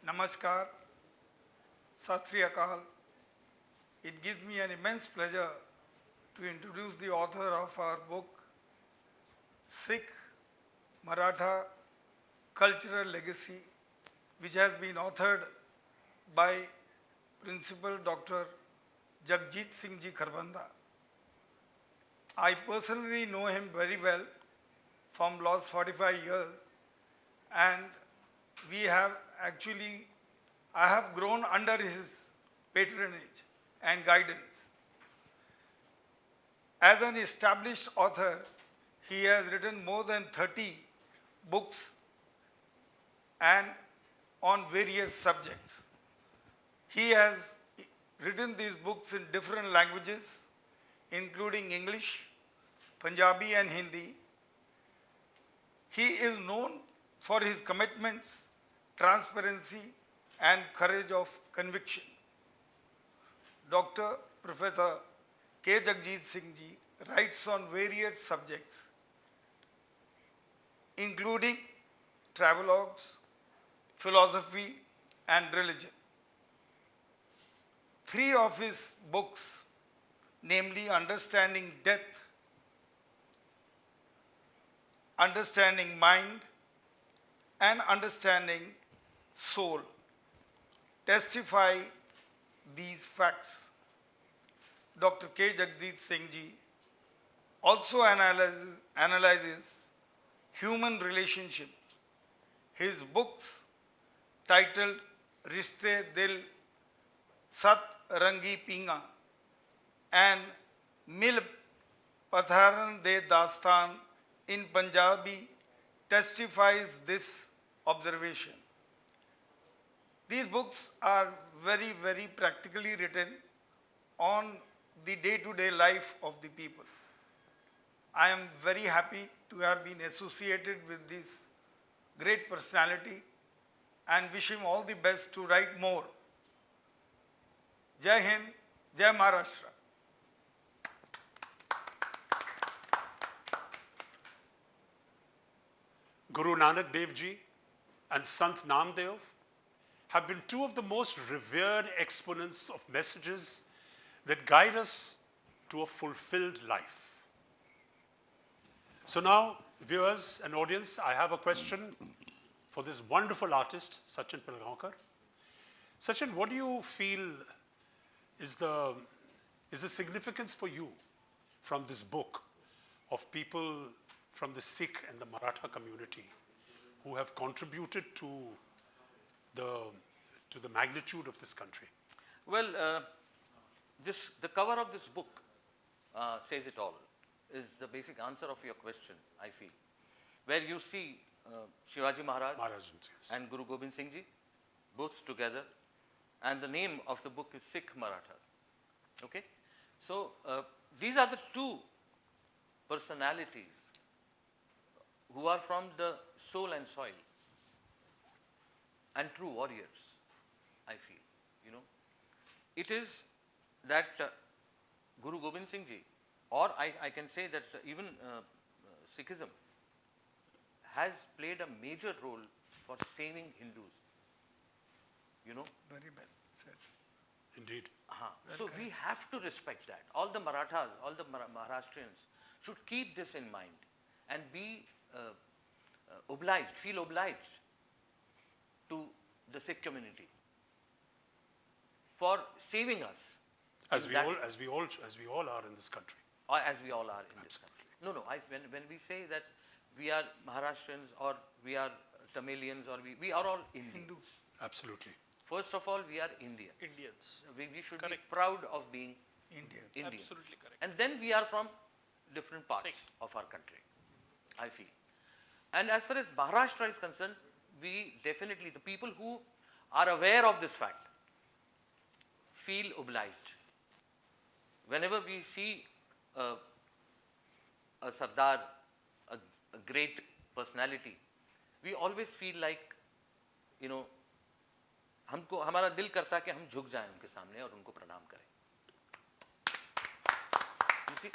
Namaskar, Sat Sri Akal. It gives me an immense pleasure to introduce the author of our book, Sikh Maratha Cultural Legacy, which has been authored by Principal Dr. Jagjit Singh Ji Kharbanda. I personally know him very well from last 45 years, and we have actually, I have grown under his patronage and guidance. As an established author, he has written more than 30 books and on various subjects. He has written these books in different languages, including English, Punjabi and Hindi. He is known for his commitments, transparency and courage of conviction. Dr. Professor K. Jagjit Singh Ji writes on various subjects, including travelogues, philosophy and religion. 3 of his books, namely Understanding Death, Understanding Mind and Understanding Soul, testify these facts. Dr. K. Jagjit Singh Ji also analyzes human relationships. His books titled Rishte Dil Sat Rangi Pinga and Mil Patharan De Dastan in Punjabi testifies this observation. These books are very, very practically written on the day-to-day life of the people. I am very happy to have been associated with this great personality and wish him all the best to write more. Jai Hind, Jai Maharashtra. Guru Nanak Dev Ji and Sant Namdev have been 2 of the most revered exponents of messages that guide us to a fulfilled life. So now, viewers and audience, I have a question for this wonderful artist, Sachin Pilgaonkar. Sachin, what do you feel is the significance for you from this book of people from the Sikh and the Maratha community who have contributed to the magnitude of this country? Well, the cover of this book says it all, is the basic answer of your question, I feel. Where you see Shivaji Maharaj Yes. and Guru Gobind Singh Ji, both together, and the name of the book is Sikh Marathas. Okay? So, these are the 2 personalities who are from the soul and soil and true warriors, I feel. You know, it is that Guru Gobind Singh Ji, or I can say that even Sikhism has played a major role for saving Hindus. You know? Very well said. Indeed. So we have to respect that. All the Marathas, all the Maharashtrians should keep this in mind and be feel obliged to the Sikh community for saving us. As we all are in this country. Or as we all are in this country. No, when we say that we are Maharashtrians or we are Tamilians or we are all Hindus. Absolutely. First of all, we are Indians. We should be proud of being Indians. Absolutely correct. And then we are from different parts of our country, I feel. And as far as Maharashtra is concerned, we definitely, the people who are aware of this fact, feel obliged. Whenever we see a Sardar, a great personality, we always feel like, you know, हमारा दिल करता है कि हम झुक जाएं उनके सामने और उनको प्रणाम करें. You see?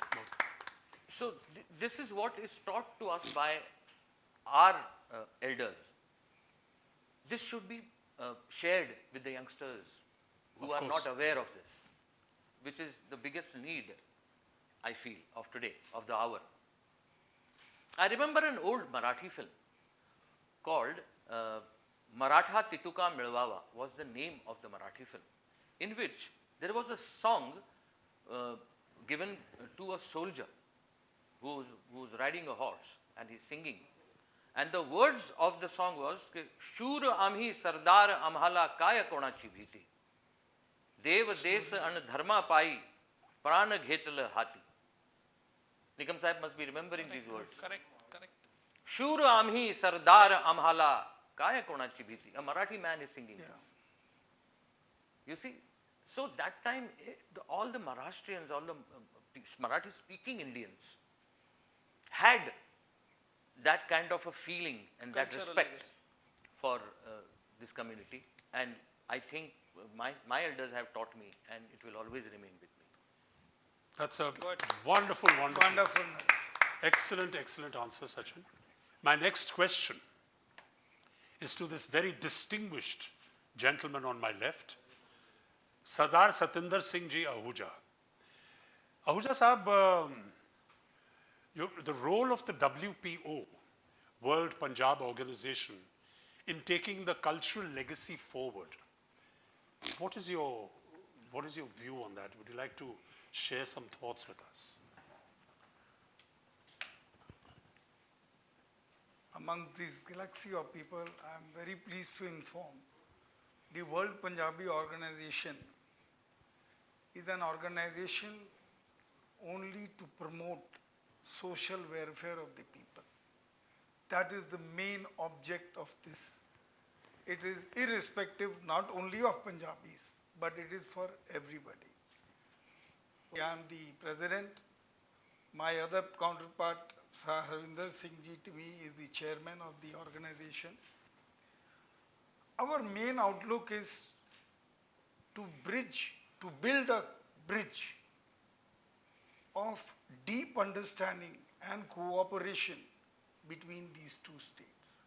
So this is what is taught to us by our elders. This should be shared with the youngsters who Of are course. not aware of this, which is the biggest need, I feel, of today, of the hour. I remember an old Marathi film called Maratha Tituka Milwawa was the name of the Marathi film, in which there was a song given to a soldier who's riding a horse and he's singing. And the words of the song was, Shur amhi sardar amhala kaya konachi bhiti. Dev des an dharma pai prana ghetala hati. Nikam Sahib must be remembering these words. Correct. Shur amhi sardar amhala kaya konachi bhiti. A Marathi man is singing this. You see, so that time all the Maharashtrians, all the Marathi speaking Indians had that kind of a feeling and that Cultural respect legacy. for this community, and I think my elders have taught me, and it will always remain with me. That's a Good. wonderful, wonderful. Wonderful. Excellent, excellent answer, Sachin. My next question is to this very distinguished gentleman on my left, Sardar Satinder Singh Ji Ahuja. Ahuja Sahab, the role of the WPO, World Punjab Organization, in taking the cultural legacy forward. What is your view on that? Would you like to share some thoughts with us? Among this galaxy of people, I am very pleased to inform the World Punjabi Organization is an organization only to promote social welfare of the people. That is the main object of this. It is irrespective not only of Punjabis, but it is for everybody. I am the president. My other counterpart, Sir Harvinder Singh Ji, to me is the chairman of the organization. Our main outlook is to build a bridge of deep understanding and cooperation between these two states,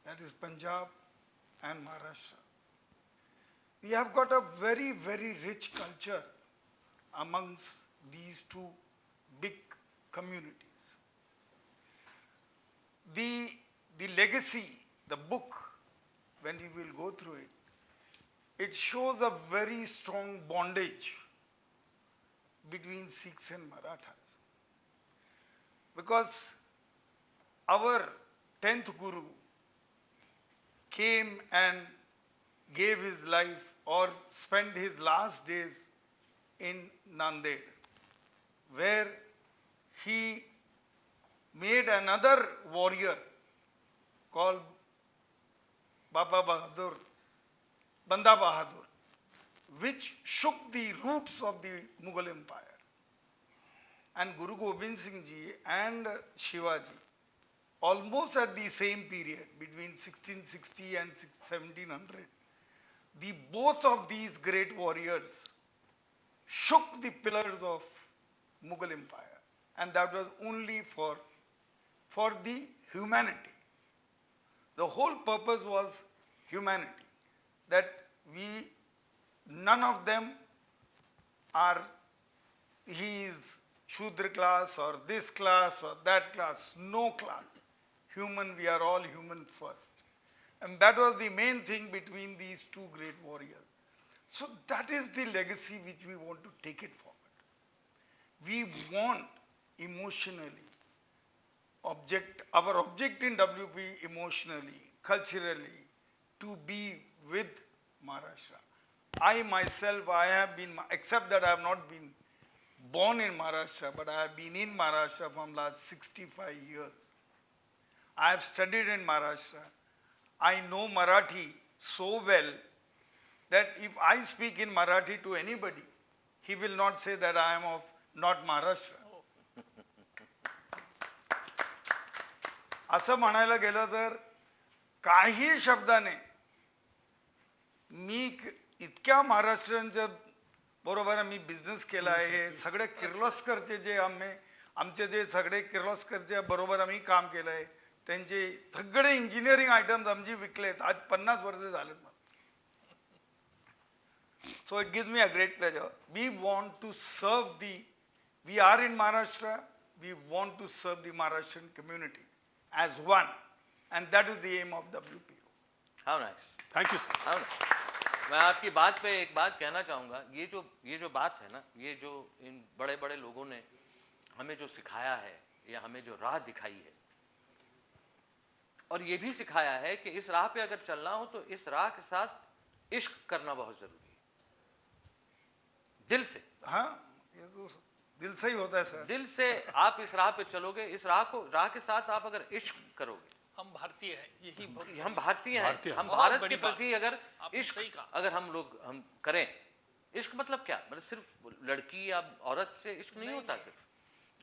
that is Punjab and Maharashtra. We have got a very, very rich culture amongst these two big communities. The legacy, the book, when we will go through it, it shows a very strong bondage between Sikhs and Marathas. Because our 10th Guru came and gave his life or spent his last days in Nanded, where he made another warrior called Baba Bahadur, Banda Bahadur, which shook the roots of the Mughal Empire. And Guru Gobind Singh Ji and Shivaji, almost at the same period, between 1660 and 1700, both of these great warriors shook the pillars of Mughal Empire, and that was only for the humanity. The whole purpose was humanity, that none of them are, he is Shudra class or this class or that class, no class. Human, we are all human first. And that was the main thing between these two great warriors. So that is the legacy which we want to take it forward. We want emotionally, our object in WP emotionally, culturally, to be with Maharashtra. I myself, I have been, except that I have not been born in Maharashtra, but I have been in Maharashtra from last 65 years. I have studied in Maharashtra. I know Marathi so well that if I speak in Marathi to anybody, he will not say that I am of not Maharashtra. असं म्हणायला गेलं तर काही शब्दाने मी इतक्या महाराष्ट्रीयांच्या बरोबर मी business केला आहे. सगळे किर्लोस्करचे जे आमचे जे सगळे किर्लोस्करच्या बरोबर आम्ही काम केलं आहे, त्यांचे सगळे इंजिनिअरिंग आयटम्स आमची विकलेत. आज 50 वर्ष झालेत मला. So it gives me a great pleasure. We want to serve we are in Maharashtra, we want to serve the Maharashtrian community as one. And that is the aim of WPO. How nice. Thank you, sir. How nice. मैं आपकी बात पे एक बात कहना चाहूँगा, ये जो बात है ना, ये जो इन बड़े बड़े लोगों ने हमें जो सिखाया है या हमें जो राह दिखाई है, और ये भी सिखाया है कि इस राह पे अगर चलना हो तो इस राह के साथ इश्क करना बहुत जरूरी है, दिल से। हाँ, ये तो दिल से ही होता है सर। दिल से आप इस राह पे चलोगे, इस राह के साथ आप अगर इश्क करोगे, हम भारतीय हैं, यही हम भारतीय हैं, हम बहुत भारत बड़ी के प्रति अगर आपने इश्क सही कहा। अगर हम करें, इश्क मतलब क्या, मतलब सिर्फ लड़की या औरत से इश्क नहीं होता, सिर्फ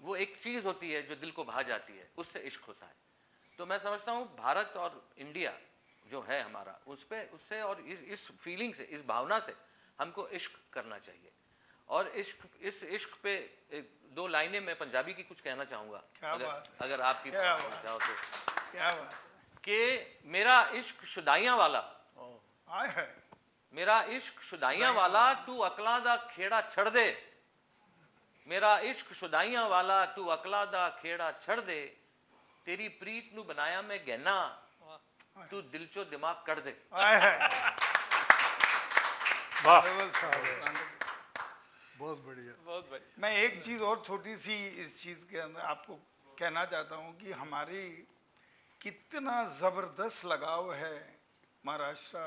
वो एक चीज होती है जो दिल को भा जाती है, उससे इश्क होता है। तो मैं समझता हूँ भारत और इंडिया जो है हमारा, उससे और इस फीलिंग से, इस भावना से हमको इश्क करना चाहिए। और इस इश्क पे दो लाइनें मैं पंजाबी की कुछ कहना चाहूँगा, अगर आपकी चाहो तो। क्या बात है कि मेरा इश्क शुदाइयां वाला, आए है, मेरा इश्क शुदाइयां वाला, तू अकलां दा खेड़ा छड़ दे, मेरा इश्क शुदाइयां वाला, तू अकलां दा खेड़ा छड़ दे, तेरी प्रीत नू बनाया मैं गहना, तू दिल चो दिमाग कड़ दे। आए है। वाह। बहुत बढ़िया। बहुत बढ़िया। मैं एक चीज और छोटी सी इस चीज के अंदर आपको कहना चाहता हूँ कि हमारी कितना जबरदस्त लगाव है महाराष्ट्र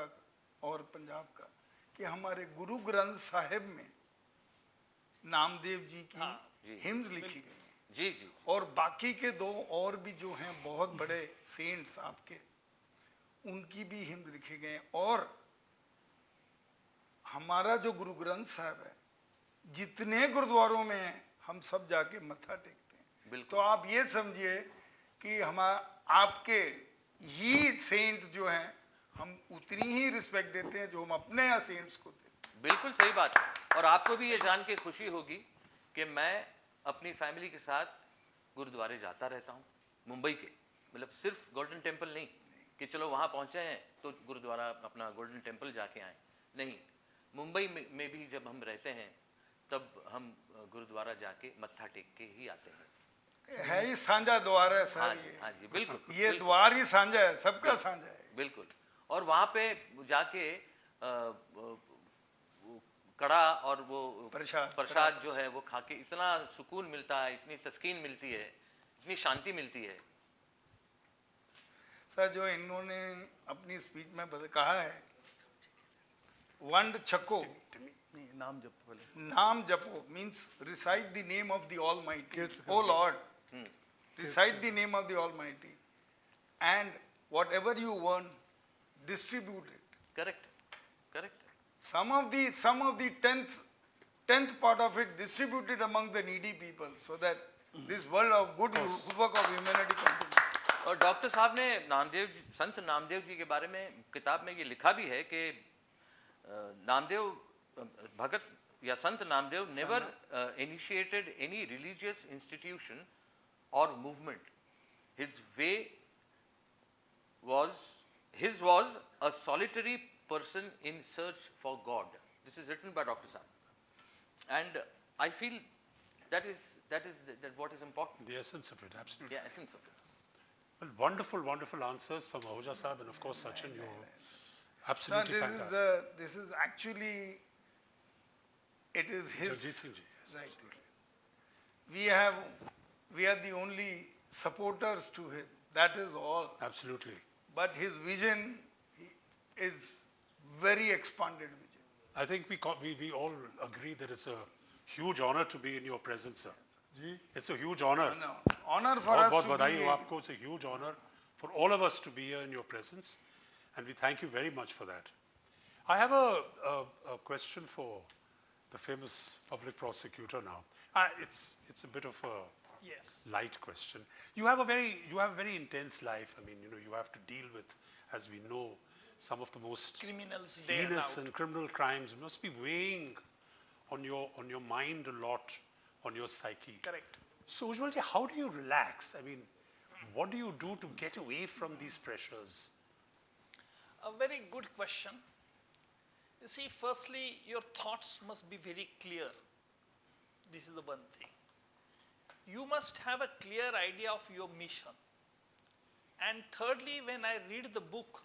और पंजाब का, कि हमारे गुरु ग्रंथ साहिब में नामदेव जी की हिम्स लिखी गई हैं। जी जी। और बाकी के दो और भी जो हैं बहुत बड़े सेंट्स आपके, उनकी भी हिम्स लिखे गए हैं। और हमारा जो गुरु ग्रंथ साहिब है, जितने गुरुद्वारों में हैं, हम सब जाके मत्था टेकते हैं। बिल्कुल। तो आप ये समझिए कि आपके ही सेंट जो हैं, हम उतनी ही रिस्पेक्ट देते हैं जो हम अपने यहाँ सेंट्स को देते हैं। बिल्कुल सही बात है। और आपको भी ये जान के खुशी होगी कि मैं अपनी फैमिली के साथ गुरुद्वारे जाता रहता हूँ, मुंबई के, मतलब सिर्फ गोल्डन टेम्पल नहीं कि चलो वहाँ पहुँचे हैं तो गुरुद्वारा अपना गोल्डन टेम्पल जाके आए, नहीं, मुंबई में भी जब हम रहते हैं तब हम गुरुद्वारा जाके मत्था टेक के ही आते हैं। है ही साझा द्वार है सर। हाँ जी, हाँ जी, बिल्कुल। ये द्वार ही साझा है, सबका साझा है। बिल्कुल। और वहाँ पे जाके कड़ा और वो प्रसाद जो है वो खा के इतना सुकून मिलता है, इतनी तस्कीन मिलती है, इतनी शांति मिलती है। सर, जो इन्होंने अपनी स्पीच में कहा है, वंड Chhako, Naam Japo means recite the name of the almighty, O lord, recite the name of the Almighty, and whatever you earn, distribute it. Correct, correct. Some of the tenth part of it distributed among the needy people, so that this world of good work of humanity continues. और doctor साहब ने संत नामदेव जी के बारे में किताब में ये लिखा भी है कि नामदेव भगत या संत Namdev never initiated any religious institution or movement. His was a solitary person in search for God. This is written by Dr. Saab, and I feel that what is important. The essence of it, absolutely. Yeah, essence of it. Well, wonderful answers from Ahuja Saab, and of course Sachin, you're absolutely No, fantastic. this is actually, it is his. Jagjit Singh ji, yes, Right. We are the only supporters to him. That is all. absolutely. But his vision is very expanded vision. I think we all agree that it's a huge honor to be in your presence, sir. It's a huge honor. No, honor for us बहुत to बधाई be. हो आपको. It's a huge honor for all of us to be here in your presence, and we thank you very much for that. I have a question for the famous public prosecutor now. It's a bit of a light question. You have a very intense life. I mean, you have to deal with, as we know, some of the most Criminals heinous and criminal crimes. It must be weighing on your mind a lot, on your psyche. Correct. So Ujjwalji, how do you relax? I mean, what do you do to get away from these pressures? A very good question. You see, firstly, your thoughts must be very clear. This is the one thing. You must have a clear idea of your mission. And thirdly, when I read the book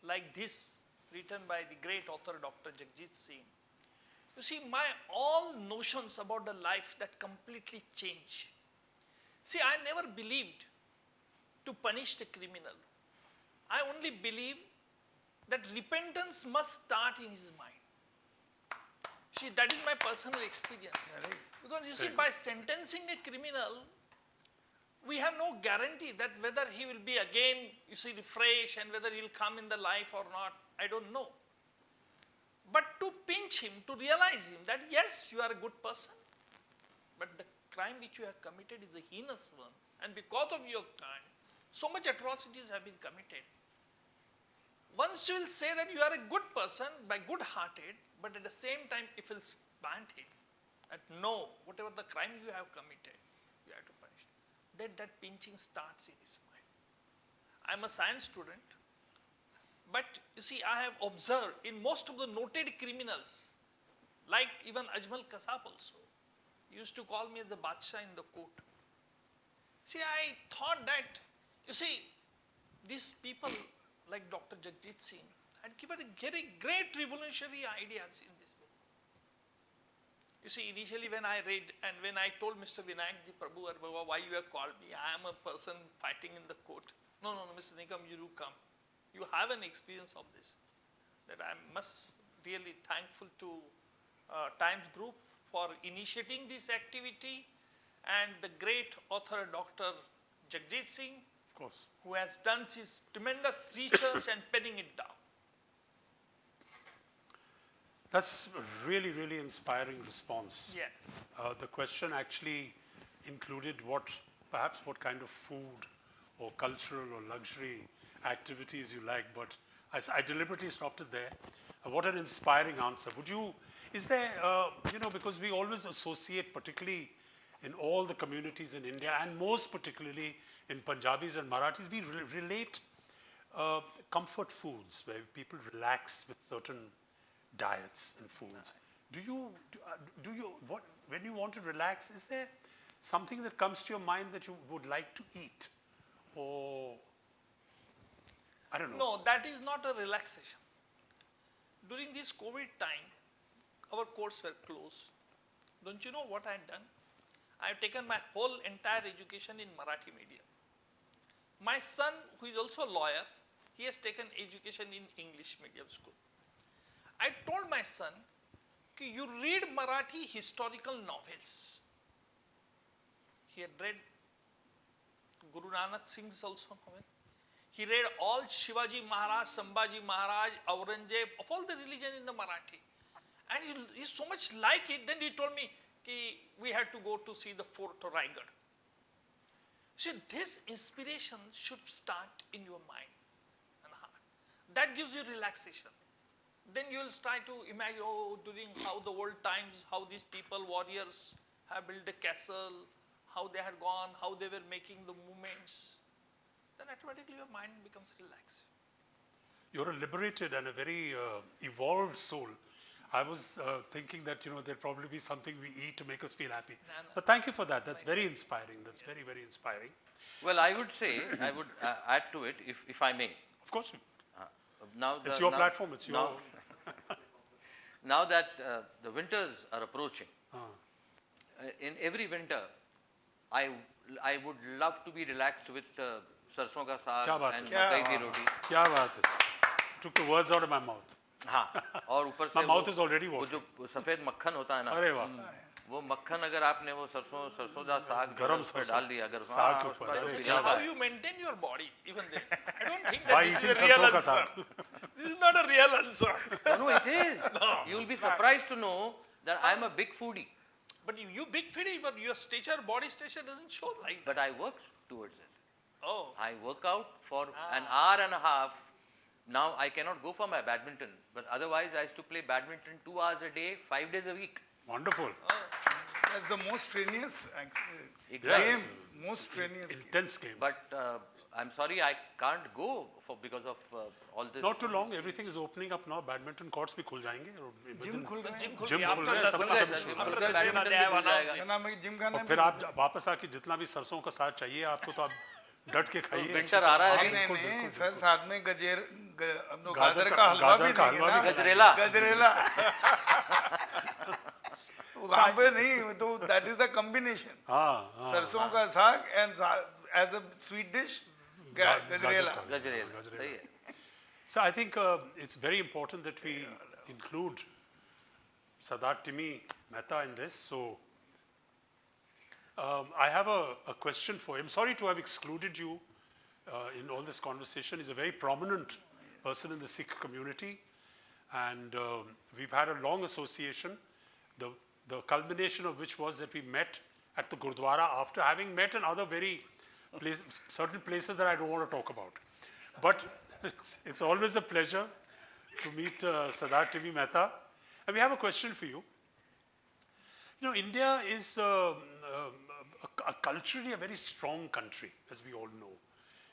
like this, written by the great author Dr. Jagjit Singh, you see, my all notions about the life that completely change. See, I never believed to punish the criminal. I only believe that repentance must start in his mind. See, that is my personal experience. Correct. Because you see, by sentencing a criminal, we have no guarantee that whether he will be again, you see, refreshed and whether he will come in the life or not, I don't know. But to pinch him, to realize him that yes, you are a good person, but the crime which you have committed is a heinous one, and because of your crime, so much atrocities have been committed. Once you will say that you are a good person by good-hearted, but at the same time, if you will plant him, that no, whatever the crime you have committed, you have to punish. Then that pinching starts in his mind. I am a science student, but you see, I have observed in most of the noted criminals, like even Ajmal Kasab also, he used to call me as the Badshah in the court. See, I thought that, you see, these people like Dr. Jagjit Singh had given a very great revolutionary ideas in this book. You see, initially when I read and when I told Mr. Vinayakji Prabhu, why you have called me, I am a person fighting in the court. No, Mr. Nikam, you do come. You have an experience of this. That I must really thankful to Times Group for initiating this activity, and the great author Dr. Jagjit Singh, Of course. who has done his tremendous research and penning it down. That's a really, really inspiring response. Yes. The question actually included perhaps what kind of food or cultural or luxury activities you like, but I deliberately stopped it there. What an inspiring answer. Is there, because we always associate, particularly in all the communities in India, and most particularly in Punjabis and Marathis, we relate comfort foods where people relax with certain diets and foods. When you want to relax, is there something that comes to your mind that you would like to eat? Or, I don't know. No, that is not a relaxation. During this COVID time, our courts were closed. Don't you know what I have done? I have taken my whole entire education in Marathi medium. My son, who is also a lawyer, he has taken education in English medium school. I told my son, you read Marathi historical novels. He had read Guru Nanak Singh's also novel. He read all Shivaji Maharaj, Sambhaji Maharaj, Aurangzeb, of all the religion in the Marathi. And he so much like it, then he told me, we had to go to see the fort of Raigad. See, this inspiration should start in your mind and heart. That gives you relaxation. Then you will try to imagine, during how the old times, how these people, warriors, have built a castle, how they had gone, how they were making the movements. Then automatically your mind becomes relaxed. You're a liberated and a very evolved soul. I was thinking that, there'll probably be something we eat to make us feel happy. No. But thank you for that. That's very inspiring. That's very, very inspiring. Well, I would say, I would add to it, if I may. Of course. It's your platform. It's your... Now that the winters are approaching, in every winter, I would love to be relaxed with sarson ka saag Kya baat and hai? makai ki roti. Kya baat hai? Took the words out of my mouth. हाँ, और ऊपर से My mouth is already वो watering. जो सफेद मक्खन होता है ना, अरे वाह। वो मक्खन अगर आपने वो सरसों का साग गरम उस पर सरसों। डाल दिया अगर साग के उसका ऊपर, जो अरे See, पिज्जा how है, you maintain your body, even then. I don't think By that this eating is a real sarson ka answer. saag. This is not a real answer. no, it is. You will be surprised to know that I am a big foodie, But you big foodie, but your stature, body stature doesn't show like that. but I work towards it. Oh, I work out for an hour and a half. Now I cannot go for my badminton, but otherwise I used to play badminton 2 hours a day, 5 days a week. Wonderful. That's the most strenuous Exactly. game, most strenuous game. Intense game. But I'm sorry, I can't go because of all this. Not too long. Everything is opening up now. Badminton courts भी खुल जाएंगे और gym within- खुल गए gym हैं। खुल gym गया, खुल आपका गया, 10 सब बजे कुछ से शुरू हम हो लोग गया। देना बैडमिंटन दिया भी खुल वाला जाएगा। क्या नाम है जिम का और नाम? फिर आप वापस आके जितना भी सरसों का साग चाहिए आपको तो आप डट के खाइए। विंटर आ रहा है नहीं अभी। नहीं बिल्कुल, नहीं बिल्कुल, सर, साथ में हम लोग गाजर गाजर का- का हलवा गाजर भी का देंगे हलवा ना। भी गजरेला। गजरेला वहाँ पे नहीं तो दैट इज द कॉम्बिनेशन, हाँ हाँ सरसों का साग and as a sweet dish gajrela. Gajrela, सही है। So I think it's very important that we include Sardar Timi Mehta in this. So I have a question for him. Sorry to have excluded you in all this conversation. He's a very prominent person in the Sikh community, and we've had a long association. The culmination of which was that we met at the Gurdwara after having met in other certain places that I don't want to talk about. But it's always a pleasure to meet Sardar Timi Mehta. And we have a question for you. You know, India is culturally a very strong country, as we all know.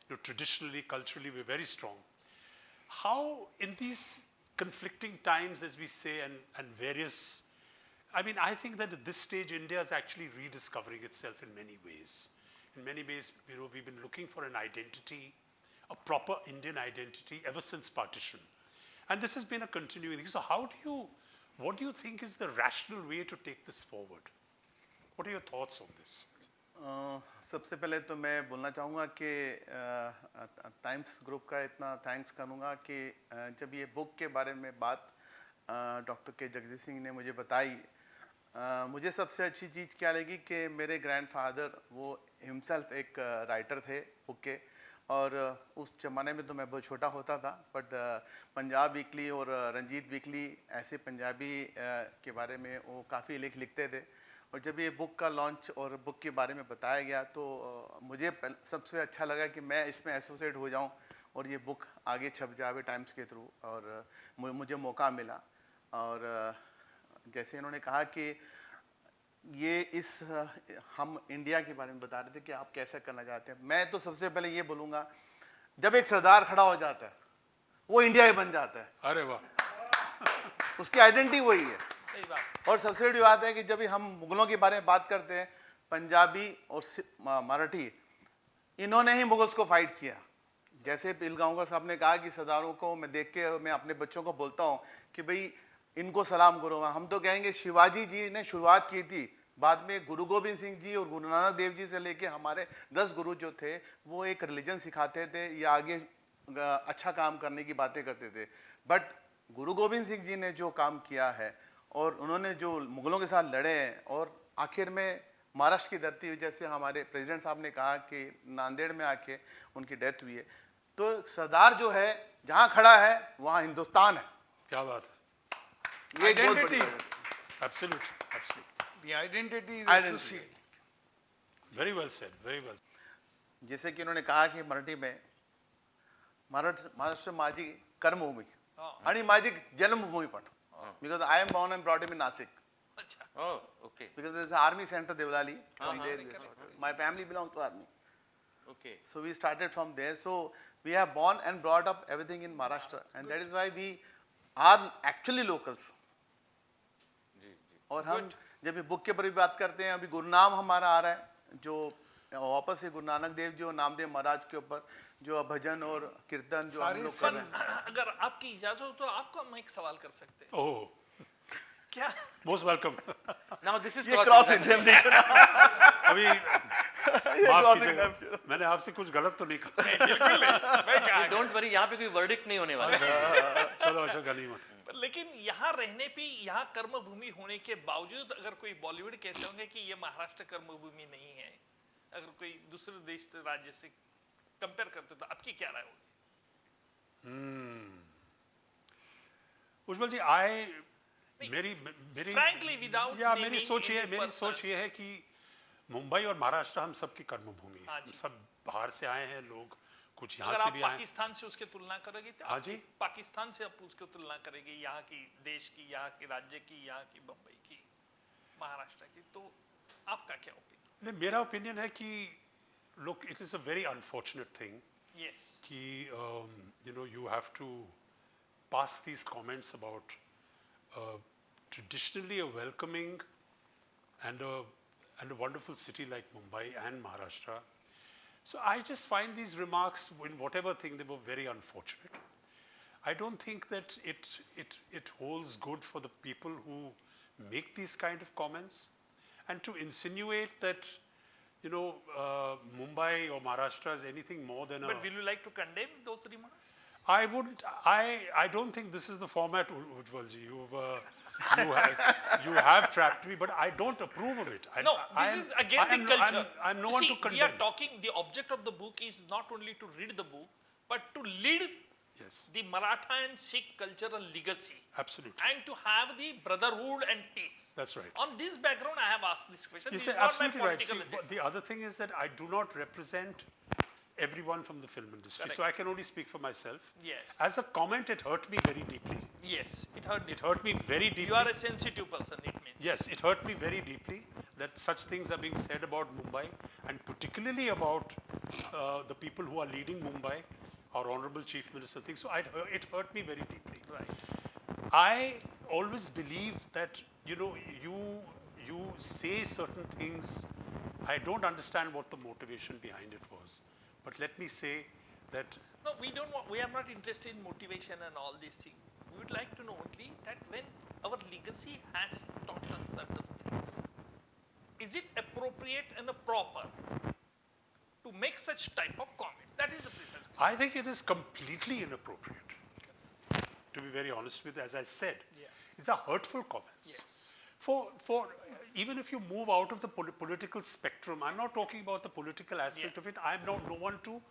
You know, traditionally, culturally, we're very strong. How, in these conflicting times, as we say, and various, I mean, I think that at this stage, India is actually rediscovering itself in many ways. In many ways, you know, we've been looking for an identity, a proper Indian identity ever since partition. And this has been a continuing thing. So what do you think is the rational way to take this forward? What are your thoughts on this? सबसे पहले तो मैं बोलना चाहूँगा कि times group का इतना thanks करूँगा कि जब ये बुक के बारे में बात डॉक्टर के जगजीत सिंह ने मुझे बताई, मुझे सबसे अच्छी चीज़ क्या लगी कि मेरे ग्रैंडफादर वो हिमसेल्फ एक राइटर थे बुक के, और उस ज़माने में तो मैं बहुत छोटा होता था, बट पंजाब वीकली और रंजीत वीकली ऐसे पंजाबी के बारे में वो काफ़ी लिखते थे। और जब ये बुक का लॉन्च और बुक के बारे में बताया गया तो मुझे सबसे अच्छा लगा कि मैं इसमें एसोसिएट हो जाऊं और ये बुक आगे छप जावे टाइम्स के थ्रू, और मुझे मौका मिला। और जैसे इन्होंने कहा कि ये हम इंडिया के बारे में बता रहे थे कि आप कैसे करना चाहते हैं, मैं तो सबसे पहले ये बोलूँगा, जब एक सरदार खड़ा हो जाता है वो इंडिया ही बन जाता है। अरे वाह, उसकी आइडेंटिटी वही है। सही बात। और सबसे बड़ी बात है कि जब हम मुगलों के बारे में बात करते हैं, पंजाबी और मराठी, इन्होंने ही मुगल्स को फाइट किया। जैसे पिलगांवकर साहब ने कहा कि सरदारों को मैं देख के मैं अपने बच्चों को बोलता हूँ कि भाई इनको सलाम करो। हम तो कहेंगे शिवाजी जी ने शुरुआत की थी, बाद में गुरु गोविंद सिंह जी और गुरु नानक देव जी से लेके हमारे 10 गुरु जो थे वो एक रिलीजन सिखाते थे या आगे अच्छा काम करने की बातें करते थे। बट गुरु गोविंद सिंह जी ने जो काम किया है और उन्होंने जो मुगलों के साथ लड़े हैं, और आखिर में महाराष्ट्र की धरती, जैसे हमारे प्रेसिडेंट साहब ने कहा कि नांदेड़ में आके उनकी डेथ हुई है, तो सरदार जो है जहाँ खड़ा है वहाँ हिंदुस्तान है। क्या बात है। ये एक बहुत बड़ी Identity. बात है। Absolutely, absolutely. The identity is Identity. associated. Very well said, very well. जैसे कि उन्होंने कहा कि मराठी में महाराष्ट्र माझी कर्मभूमी आणि माझी जन्मभूमी पण, because I am born and brought up in Nasik, अच्छा, Oh, okay, because there's an army center Devlali, from there my family belongs to army, okay. so we started from there. So we have born and brought up everything in Maharashtra, and that is why we are actually locals. और हम जब ये book के ऊपर भी बात करते हैं, अभी गुरनाम हमारा आ रहा है जो वापस से गुरु नानक देव जी और नामदेव महाराज के ऊपर जो भजन और कीर्तन जो हम लोग कर रहे हैं। अगर आपकी इजाजत हो तो आपको हम एक सवाल कर सकते हैं Oh, क्या? most welcome. Now this is ये cross क्रॉस examination. एग्जामिनेशन अभी माफ कीजिएगा, मैंने आपसे कुछ गलत तो नहीं कहा। Don't worry, यहाँ पे कोई verdict नहीं होने वाला। चलो अच्छा गनीमत। लेकिन यहाँ रहने पे, यहाँ कर्मभूमि होने के बावजूद अगर कोई बॉलीवुड कहते होंगे कि ये महाराष्ट्र कर्मभूमि नहीं है, अगर कोई दूसरे देश राज्य से कंपेयर करते तो आपकी क्या राय होगी? उज्जवल जी, मेरी Frankly, without या मेरी naming सोच ये any मेरी person. सोच ये है कि मुंबई और महाराष्ट्र हम सबकी कर्मभूमि हाँ है। जी। सब बाहर से आए हैं लोग, कुछ यहाँ अगर से आप भी आए हैं। पाकिस्तान से उसके तुलना करोगे तो हाँ आप जी। पाकिस्तान से आप उसकी तुलना करेंगे, यहाँ की देश की, यहाँ के राज्य की, यहाँ की बम्बई की, महाराष्ट्र की, तो आपका क्या ओपिनियन? नहीं, मेरा ओपिनियन है कि look, it is a very unfortunate thing Yes. कि you know, you have to pass these comments about traditionally a welcoming and a wonderful city like Mumbai and Maharashtra. So I just find these remarks, in whatever thing, they were very unfortunate. I don't think that it holds good for the people who make these kind of comments, and to insinuate that, you know, Mumbai or Maharashtra is anything more than But will you like to condemn those remarks? I wouldn't. I don't think this is the format, Ujjwalji. You have trapped me, but I don't approve of it. No, this is again the culture. I'm no You one see, to condemn. we are talking, the object of the book is not only to read the book, but to lead Yes, the Maratha and Sikh cultural legacy. absolutely. And to have the brotherhood and peace. That's right. On this background, I have asked this question. Yes, This is not my absolutely right. See, political agenda. the other thing is that I do not represent everyone from the film industry, so I can only speak for myself. Yes. As a comment, it hurt me very deeply. Yes, it hurt me. It hurt me very deeply. You are a sensitive person, it means. Yes, it hurt me very deeply that such things are being said about Mumbai, and particularly about the people who are leading Mumbai, our Honorable Chief Minister, things. So it hurt me very deeply. Right. I always believe that, you know, you say certain things. I don't understand what the motivation behind it was, but let me say that No, we don't want, we are not interested in motivation and all these things. We would like to know only that when our legacy has taught us certain things, is it appropriate and proper to make such type of comment? That is the precise question. I think it is completely inappropriate. To be very honest with you, as I said, Yeah. these are hurtful comments. Yes. For even if you move out of the political spectrum, I'm not talking about the political aspect Yeah. of it. I'm not no one to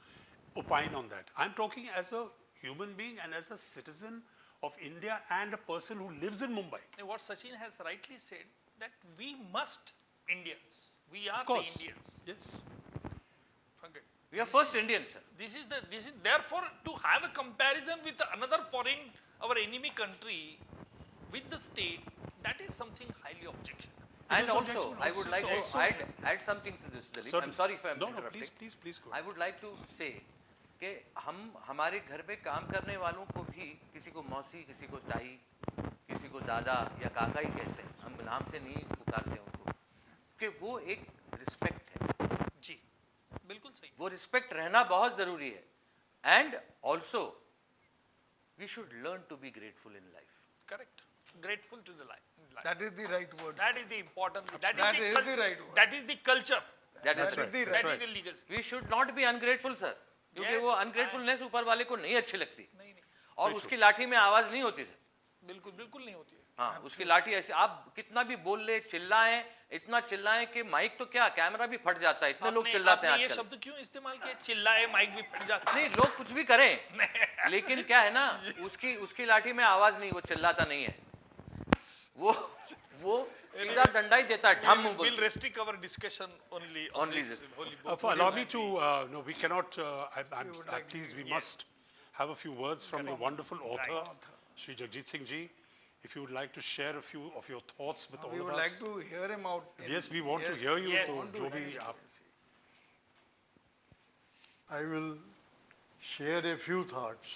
opine on that. I'm talking as a human being and as a citizen of India and a person who lives in Mumbai. And what Sachin has rightly said, that we must Indians. We are Of course. the Indians. Yes. Forget. We are first Indians, sir. This is therefore to have a comparison with another foreign, our enemy country, with the state, that is something highly objectionable. And is also, objectionable I would also. like So to also- add something to this, Dalit. Certainly. I'm sorry if I'm No, interrupting. please go. I would like to say कि हमारे घर पे काम करने वालों को भी किसी को मौसी, किसी को ताई, किसी को दादा या काका ही कहते हैं, हम नाम से नहीं पुकारते उनको, कि वो एक रिस्पेक्ट है, जी, बिल्कुल सही. वो रिस्पेक्ट रहना बहुत ज़रूरी है. And also we should learn to be grateful in life. Correct. Grateful to the life. That is the right word. That is the important. That is the right word. That is the culture. That That is is the That right. is the legacy. We should not be ungrateful sir, क्योंकि Yes, वो अनग्रेटफुलनेस ऊपर वाले को नहीं अच्छी लगती, नहीं नहीं, और उसकी लाठी में आवाज़ नहीं होती सर. बिल्कुल बिल्कुल नहीं होती है. हाँ, उसकी लाठी ऐसे आप कितना भी बोल ले, चिल्लाएं, इतना चिल्लाएं कि माइक तो क्या कैमरा भी फट जाता है, इतने लोग चिल्लाते हैं आपने ये आजकल. शब्द क्यों इस्तेमाल किया? चिल्लाए, माइक भी फट जाता है. नहीं, लोग कुछ भी करें, लेकिन क्या है ना, उसकी लाठी में आवाज नहीं, वो चिल्लाता नहीं है, वो सीधा डंडा ही देता है, ढम We'll बोल. restrict our discussion only on Only this this. holy book. Allow me to, no, we cannot, please, we Yes. must have a few words from the wonderful author, Right. Shri Jagjit Singh Ji. If you would like to share a few of your thoughts with all We of would us. like to hear him out. Yes, we want to Yes. hear you. Yes. तो Want to जो भी hear आप his- I will share a few thoughts.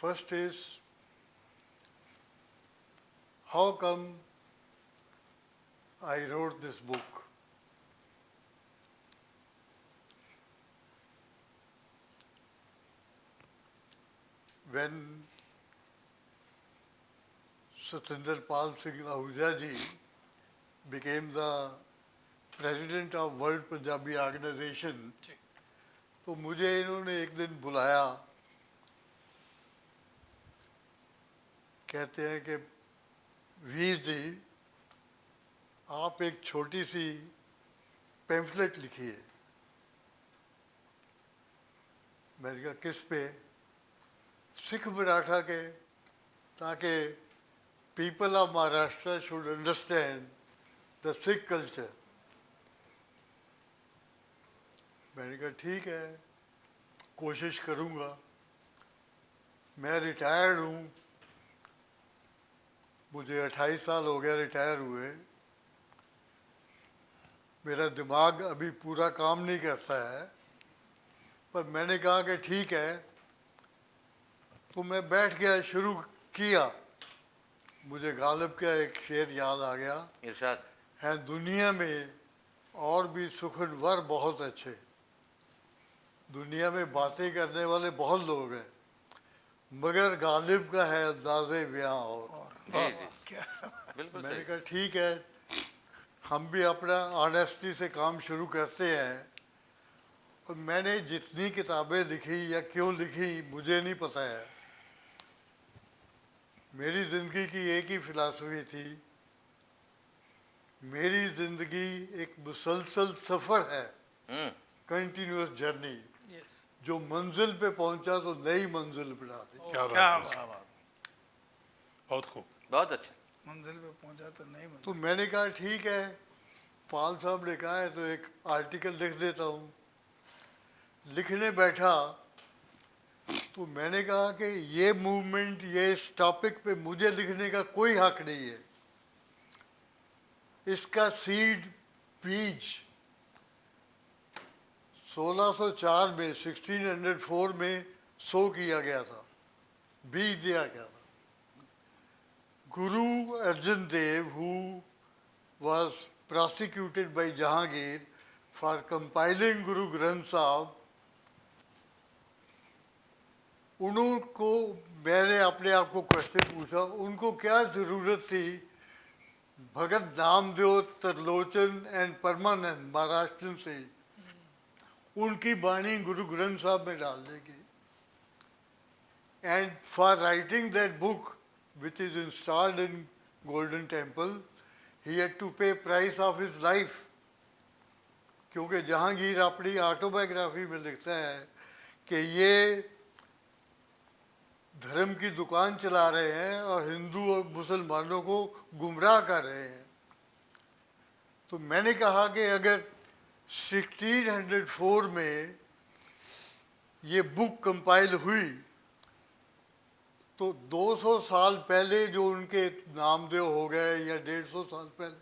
First is, how come I wrote this book? When Satinder Pal Singh Ahuja ji became the president of World Punjabi Organization, जी. तो मुझे इन्होंने एक दिन बुलाया, कहते हैं कि वीर जी आप एक छोटी सी पैम्फलेट लिखिए. मैंने कहा किस पे? सिख मराठा के, ताकि people of Maharashtra should understand the Sikh culture. मैंने कहा ठीक है, कोशिश करूँगा. मैं रिटायर्ड हूँ, मुझे 28 साल हो गया रिटायर हुए. मेरा दिमाग अभी पूरा काम नहीं करता है, पर मैंने कहा कि ठीक है, तो मैं बैठ गया, शुरू किया। मुझे गालिब का एक शेर याद आ गया, इरशाद। है दुनिया में और भी सुखनवर बहुत अच्छे, दुनिया में बातें करने वाले बहुत लोग हैं, मगर गालिब का है अंदाज़े बयां और। जी जी, बिल्कुल मैंने सही। कहा ठीक है, हम भी अपना ऑनेस्टी से काम शुरू करते हैं। और मैंने जितनी किताबें लिखी या क्यों लिखी मुझे नहीं पता है, मेरी ज़िंदगी की एक ही फिलॉसफी थी, मेरी ज़िंदगी एक मुसलसल सफ़र है, कंटिन्यूअस जर्नी, Yes. जो मंजिल पे पहुंचा तो नई मंजिल बना दी। क्या क्या बात है, बात, बहुत खूब। बहुत अच्छा। मंजिल पे पहुंचा तो नहीं तो मंजिल। मैंने कहा ठीक है, पाल साहब ने कहा है तो एक आर्टिकल लिख देता हूँ। लिखने बैठा तो मैंने कहा कि ये मूवमेंट, ये इस टॉपिक पे मुझे लिखने का कोई हक नहीं है। इसका सीड, बीज 1604 में 1604 में सो किया गया था, बीज दिया गया था। Guru Arjan Dev, who was prosecuted by Jahangir for compiling Guru Granth Sahib, उनको मैंने अपने आप को क्वेश्चन पूछा, उनको क्या ज़रूरत थी भगत नामदेव, त्रिलोचन एंड परमानंद महाराष्ट्र से उनकी बाणी गुरु ग्रंथ साहब में डालने की। And for writing that book, which is installed in Golden Temple, he had to pay price of his life. क्योंकि जहांगीर अपनी ऑटोबायोग्राफी में लिखता है कि ये धर्म की दुकान चला रहे हैं और हिंदू और मुसलमानों को गुमराह कर रहे हैं। तो मैंने कहा कि अगर 1604 में ये बुक कंपाइल हुई तो 200 साल पहले जो उनके नामदेव हो गए या 150 साल पहले,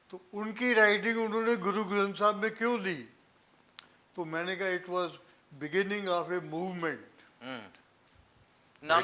तो उनकी राइटिंग उन्होंने गुरु ग्रंथ साहब में क्यों ली? तो मैंने कहा it was beginning of a movement. नाम